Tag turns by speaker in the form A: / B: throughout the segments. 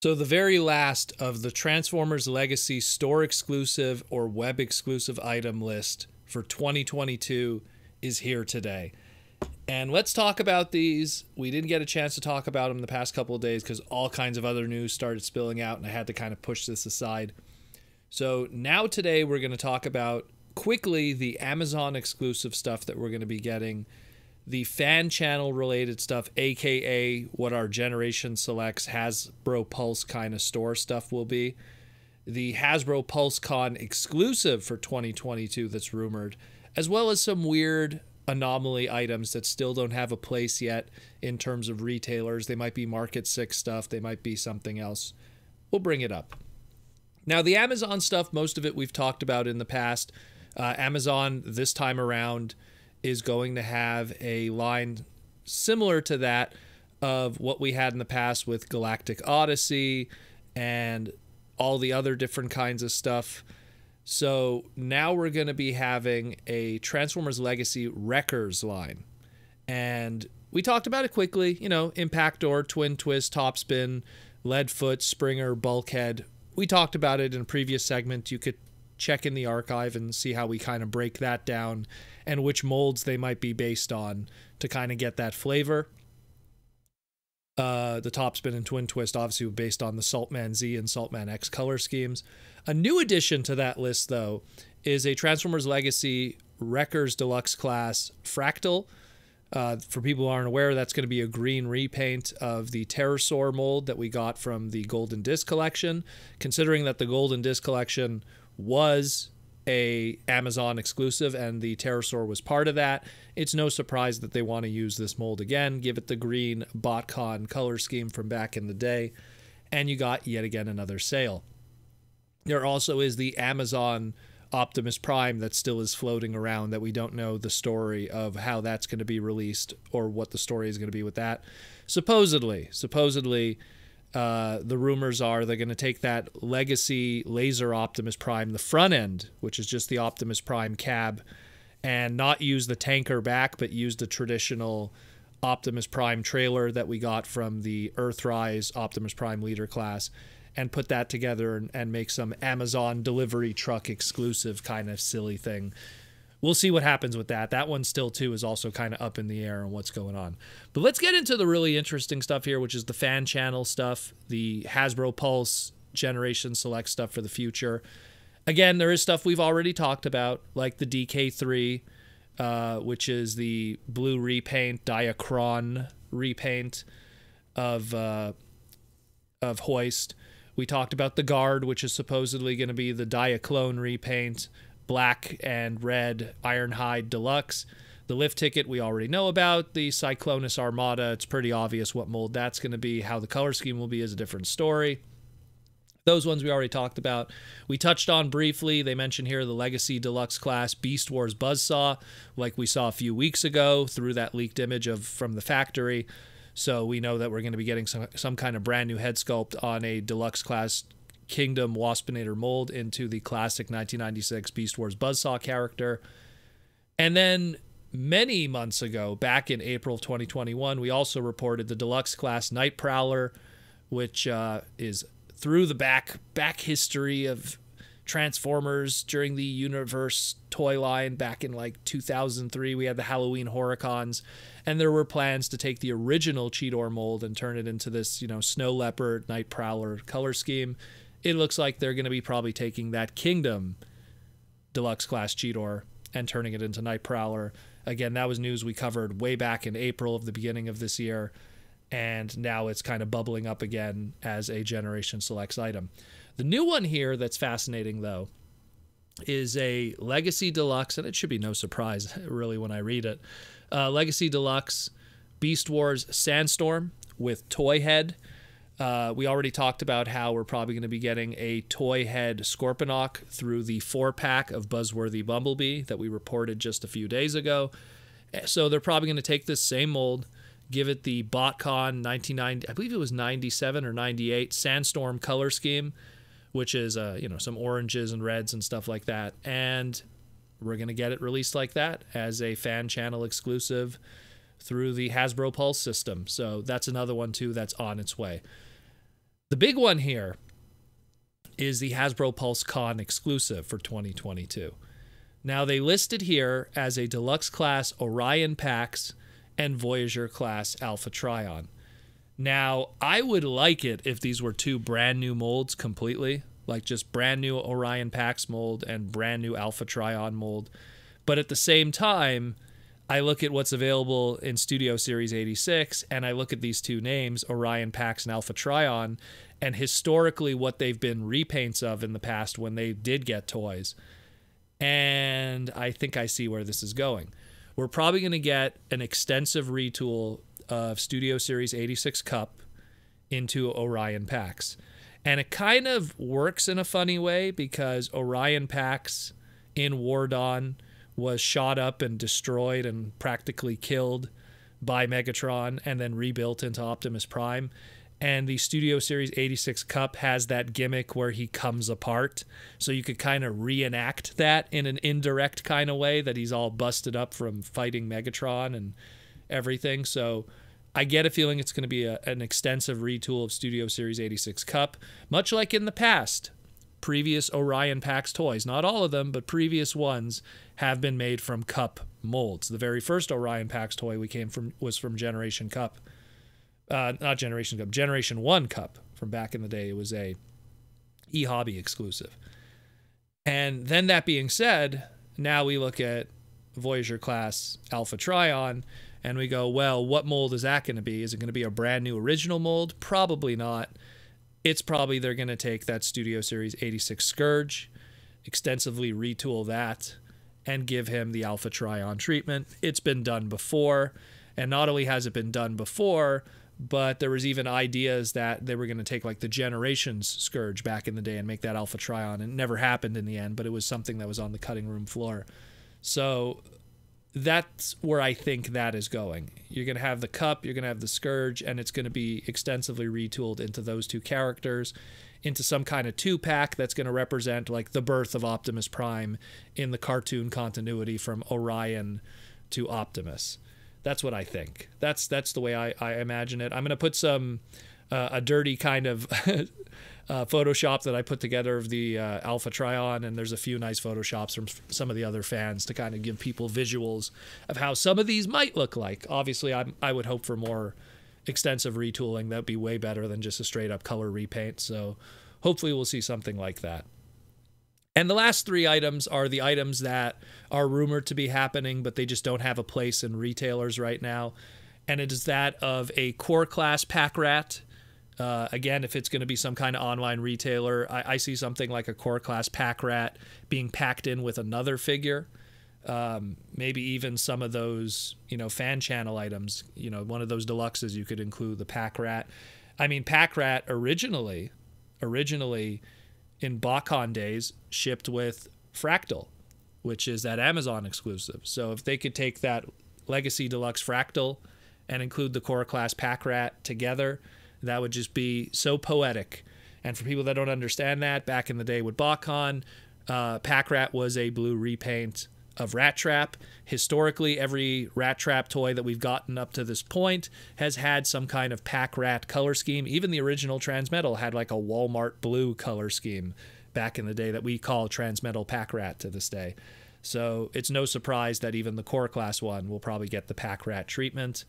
A: So the very last of the Transformers Legacy store exclusive or web exclusive item list for 2022 is here today. And let's talk about these. We didn't get a chance to talk about them the past couple of days because all kinds of other news started spilling out and I had to kind of push this aside. So now today we're going to talk about quickly the Amazon exclusive stuff that we're going to be getting, the fan channel related stuff, aka what our Generation Selects Hasbro Pulse kind of store stuff will be, the Hasbro PulseCon exclusive for 2022 that's rumored, as well as some weird anomaly items that still don't have a place yet in terms of retailers. They might be Market 6 stuff, they might be something else. We'll bring it up. Now the Amazon stuff, most of it we've talked about in the past. Amazon this time around is going to have a line similar to that of what we had in the past with Galactic Odyssey and all the other different kinds of stuff. So now we're going to be having a Transformers Legacy Wreckers line. And we talked about it quickly, you know, Impactor, Twin Twist, Topspin, Leadfoot, Springer, Bulkhead. We talked about it in a previous segment. You could check in the archive and see how we kind of break that down and which molds they might be based on to kind of get that flavor. The Topspin and Twin Twist obviously were based on the Saltman Z and Saltman X color schemes. A new addition to that list, though, is a Transformers Legacy Wreckers Deluxe class Fractal. For people who aren't aware, that's going to be a green repaint of the Pterosaur mold that we got from the Golden Disc Collection. Considering that the Golden Disc Collection was a Amazon exclusive and the Pterosaur was part of that, it's no surprise that they want to use this mold again, give it the green BotCon color scheme from back in the day, and you got yet again another sale. There also is the Amazon Optimus Prime that still is floating around that we don't know the story of how that's going to be released or what the story is going to be with that. Supposedly, the rumors are they're going to take that Legacy Laser Optimus Prime, the front end, which is just the Optimus Prime cab, and not use the tanker back, but use the traditional Optimus Prime trailer that we got from the Earthrise Optimus Prime leader class, and put that together and make some Amazon delivery truck exclusive kind of silly thing. We'll see what happens with that. That one still, too, is also kind of up in the air on what's going on. But let's get into the really interesting stuff here, which is the fan channel stuff, the Hasbro Pulse Generation Select stuff for the future. Again, there is stuff we've already talked about, like the DK3, which is the blue repaint, Diachron repaint of Hoist. We talked about the Guard, which is supposedly going to be the Diaclone repaint, black and red Ironhide Deluxe. The lift ticket we already know about. The Cyclonus Armada, it's pretty obvious what mold that's going to be. How the color scheme will be is a different story. Those ones we already talked about. We touched on briefly, they mentioned here the Legacy Deluxe class Beast Wars Buzzsaw, like we saw a few weeks ago through that leaked image from the factory. So we know that we're going to be getting some kind of brand new head sculpt on a Deluxe class Kingdom Waspinator mold into the classic 1996 Beast Wars Buzzsaw character. And then many months ago, back in April of 2021, we also reported the Deluxe class Night Prowler, which is through the back history of Transformers during the Universe toy line back in like 2003. We had the Halloween Horicons, and there were plans to take the original Cheetor mold and turn it into this, you know, Snow Leopard, Night Prowler color scheme. It looks like they're going to be probably taking that Kingdom Deluxe class Cheetor and turning it into Night Prowler. Again, that was news we covered way back in April of the beginning of this year, and now it's kind of bubbling up again as a Generation Selects item. The new one here that's fascinating, though, is a Legacy Deluxe, and it should be no surprise, really, when I read it. Legacy Deluxe Beast Wars Sandstorm with Toy Head. We already talked about how we're probably going to be getting a Toy Head Scorponok through the 4-pack of Buzzworthy Bumblebee that we reported just a few days ago. So they're probably going to take this same mold, give it the BotCon 1990, I believe it was 97 or 98 Sandstorm color scheme, which is you know, some oranges and reds and stuff like that, and we're going to get it released like that as a fan channel exclusive through the Hasbro Pulse system. So that's another one too that's on its way. The big one here is the Hasbro Pulse Con exclusive for 2022. Now, they listed here as a Deluxe class Orion Pax and Voyager class Alpha Trion. Now, I would like it if these were two brand new molds completely, like just brand new Orion Pax mold and brand new Alpha Trion mold. But at the same time, I look at what's available in Studio Series 86, and I look at these two names, Orion Pax and Alpha Trion, and historically what they've been repaints of in the past when they did get toys. And I think I see where this is going. We're probably going to get an extensive retool of Studio Series 86 Cup into Orion Pax. And it kind of works in a funny way because Orion Pax in War Dawn was shot up and destroyed and practically killed by Megatron and then rebuilt into Optimus Prime. And the Studio Series 86 Cup has that gimmick where he comes apart. So you could kind of reenact that in an indirect kind of way, that he's all busted up from fighting Megatron and everything. So I get a feeling it's going to be an extensive retool of Studio Series 86 Cup, much like in the past. Previous Orion Pax toys, not all of them, but previous ones have been made from Cup molds. The very first Orion Pax toy was from Generation Cup. Not Generation Cup, Generation 1 Cup from back in the day. It was a eHobby exclusive. And then that being said, now we look at Voyager class Alpha Trion and we go, well, what mold is that going to be? Is it going to be a brand new original mold? Probably not. It's probably they're going to take that Studio Series 86 Scourge, extensively retool that, and give him the Alpha Trion treatment. It's been done before, and not only has it been done before, but there was even ideas that they were going to take like the Generations Scourge back in the day and make that Alpha Trion. It never happened in the end, but it was something that was on the cutting room floor. So that's where I think that is going. You're going to have the Cup, you're going to have the Scourge, and it's going to be extensively retooled into those two characters, into some kind of 2-pack that's going to represent like the birth of Optimus Prime in the cartoon continuity from Orion to Optimus. That's what I think. That's the way I imagine it. I'm going to put some a dirty kind of Photoshop that I put together of the Alpha Trion, and there's a few nice Photoshops from some of the other fans to kind of give people visuals of how some of these might look like. Obviously, I would hope for more extensive retooling. That would be way better than just a straight up color repaint. So hopefully we'll see something like that. And the last three items are the items that are rumored to be happening, but they just don't have a place in retailers right now. And it is that of a core class pack rat. Again, if it's going to be some kind of online retailer, I see something like a core class pack rat being packed in with another figure. Maybe even some of those, fan channel items, one of those deluxes, you could include the pack rat. I mean, pack rat originally in BotCon days shipped with Fractal, which is that Amazon exclusive. So if they could take that Legacy Deluxe Fractal and include the core class pack rat together, that would just be so poetic. And for people that don't understand that, back in the day with BotCon, pack rat was a blue repaint of Rat Trap. Historically, every Rat Trap toy that we've gotten up to this point has had some kind of pack rat color scheme. Even the original Transmetal had like a Walmart blue color scheme back in the day that we call Transmetal pack rat to this day. So it's no surprise that even the core class one will probably get the pack rat treatment.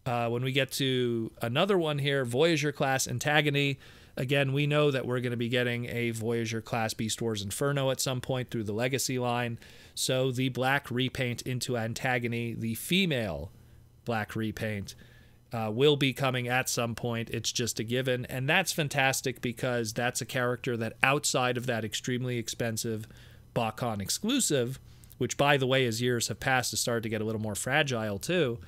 A: When we get to another one here, Voyager class Antagony, again, we know that we're going to be getting a Voyager class Beast Wars Inferno at some point through the Legacy line. So the black repaint into Antagony, the female black repaint, will be coming at some point. It's just a given. And that's fantastic because that's a character that outside of that extremely expensive BotCon exclusive, which, by the way, as years have passed, has started to get a little more fragile too.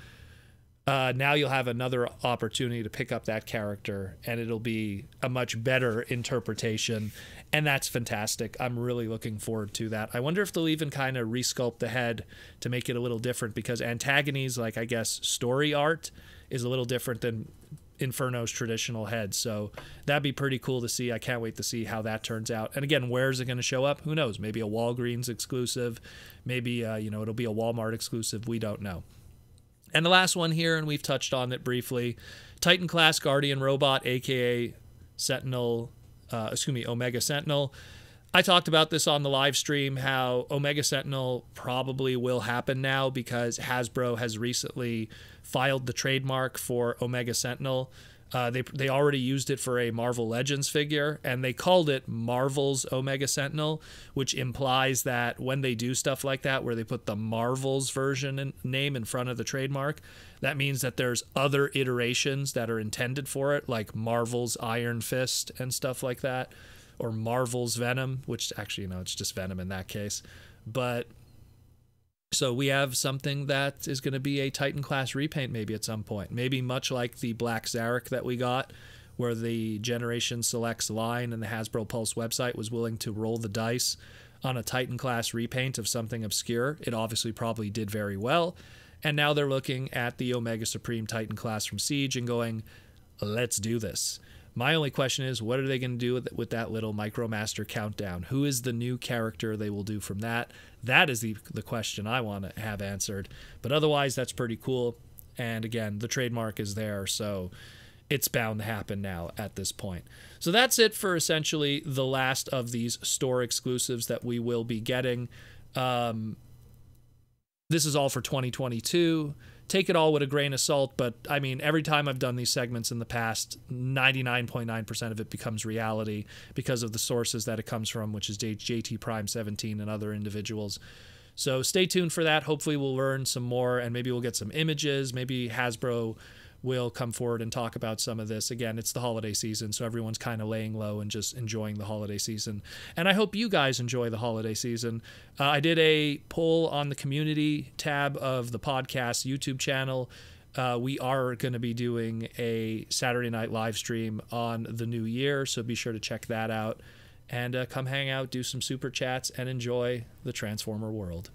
A: Now you'll have another opportunity to pick up that character, and it'll be a much better interpretation, and that's fantastic. I'm really looking forward to that. I wonder if they'll even kind of resculpt the head to make it a little different, because Antagony's, like, I guess, story art is a little different than Inferno's traditional head, so that'd be pretty cool to see. I can't wait to see how that turns out. And again, where is it going to show up? Who knows? Maybe a Walgreens exclusive. Maybe, it'll be a Walmart exclusive. We don't know. And the last one here, and we've touched on it briefly, Titan class Guardian Robot, aka Sentinel, Omega Sentinel. I talked about this on the live stream, how Omega Sentinel probably will happen now because Hasbro has recently filed the trademark for Omega Sentinel. They already used it for a Marvel Legends figure, and they called it Marvel's Omega Sentinel, which implies that when they do stuff like that, where they put the Marvel's version name in front of the trademark, that means that there's other iterations that are intended for it, like Marvel's Iron Fist and stuff like that, or Marvel's Venom, which actually, it's just Venom in that case. But so we have something that is going to be a Titan class repaint maybe at some point. Maybe much like the Black Zarek that we got, where the Generation Selects line and the Hasbro Pulse website was willing to roll the dice on a Titan class repaint of something obscure. It obviously probably did very well. And now they're looking at the Omega Supreme Titan class from Siege and going, let's do this. My only question is, what are they going to do with that little MicroMaster countdown? Who is the new character they will do from that? That is the question I want to have answered. But otherwise, that's pretty cool. And again, the trademark is there, so it's bound to happen now at this point. So that's it for essentially the last of these store exclusives that we will be getting. This is all for 2022. Take it all with a grain of salt, but I mean, every time I've done these segments in the past, 99.9% of it becomes reality because of the sources that it comes from, which is JT Prime 17 and other individuals. So stay tuned for that. Hopefully we'll learn some more, and maybe we'll get some images. Maybe Hasbro will come forward and talk about some of this. Again, it's the holiday season, so everyone's kind of laying low and just enjoying the holiday season. And I hope you guys enjoy the holiday season. I did a poll on the community tab of the podcast YouTube channel. We are going to be doing a Saturday night live stream on the new year, so be sure to check that out. And come hang out, do some super chats, and enjoy the Transformer world.